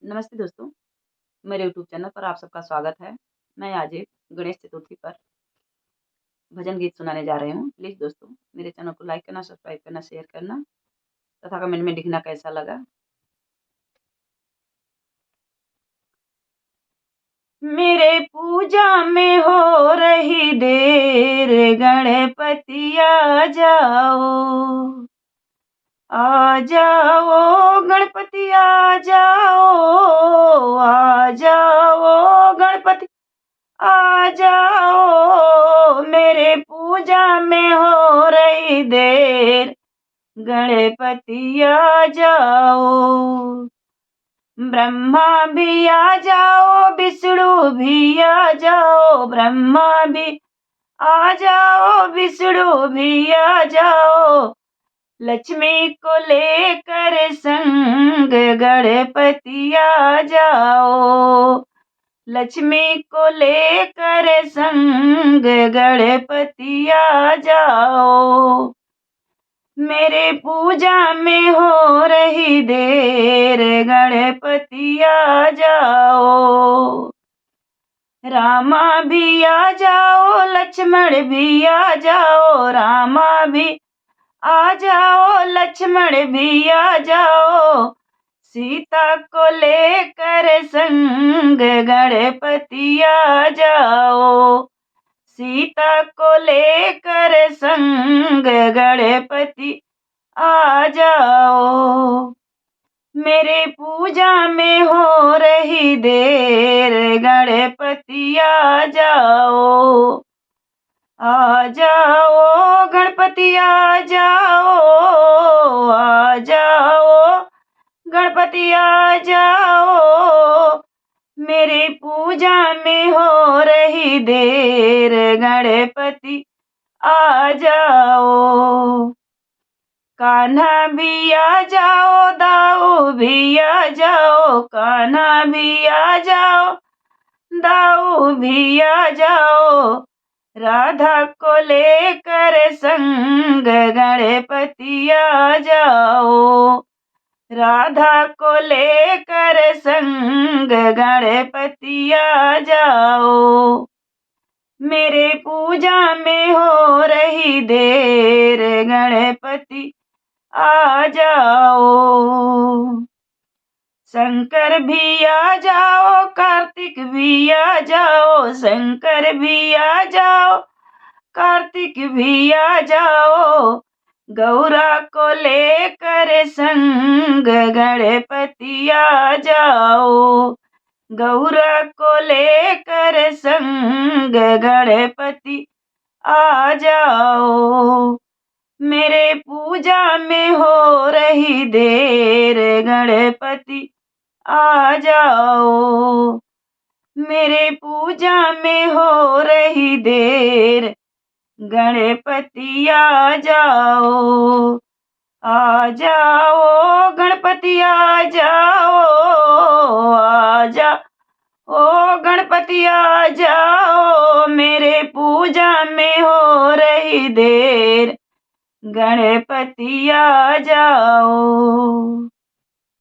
नमस्ते दोस्तों, मेरे यूट्यूब चैनल पर आप सबका स्वागत है। मैं आज एक गणेश चतुर्थी पर भजन गीत सुनाने जा रही हूँ। प्लीज़ दोस्तों मेरे चैनल को लाइक करना, सब्सक्राइब करना, शेयर करना तथा कमेंट में लिखना कैसा लगा। मेरे पूजा में हो रही देर, गणपति आ जाओ। आ जाओ गणपति आ जाओ, आ जाओ गणपति आ जाओ। मेरे पूजा में हो रही देर, गणपति आ जाओ। ब्रह्मा भी आ जाओ, विष्णु भी आ जाओ। ब्रह्मा भी आ जाओ, विष्णु भी आ जाओ। लक्ष्मी को लेकर संग, गणपति आ जाओ। लक्ष्मी को लेकर संग, गणपति आ जाओ। मेरे पूजा में हो रही देर, गणपति आ जाओ। रामा भी आ जाओ, लक्ष्मण भी आ जाओ। रामा भी आ जाओ, लक्ष्मण भी आ जाओ। सीता को लेकर संग, गणपति आ जाओ। सीता को लेकर संग, गणपति आ जाओ। मेरे पूजा में हो रही देर, गणपति आ जाओ। आ जाओ गणपति आ जाओ, आ जाओ गणपति आ जाओ। मेरी पूजा में हो रही देर, गणपति आ जाओ। कान्हा भी आ जाओ, दाऊ भी आ जाओ। कान्हा भी आ जाओ, दाऊ भी आ जाओ। राधा को लेकर संग, गणपति आ जाओ। राधा को लेकर संग, गणपति आ जाओ। मेरे पूजा में हो रही देर, गणपति आ जाओ। शंकर भी आ जाओ, कार्तिक भी आ जाओ। शंकर भी आ जाओ, कार्तिक भी आ जाओ। गौरा को लेकर संग, गणपति आ जाओ। गौरा को लेकर संग, गणपति आ जाओ। मेरे पूजा में हो रही देर, गणपति आ जाओ। मेरे पूजा में हो रही देर, गणपति आ जाओ। आ जाओ गणपति आ जाओ, आ जाओ गणपति आ जाओ। मेरे पूजा में हो रही देर, गणपति आ जाओ।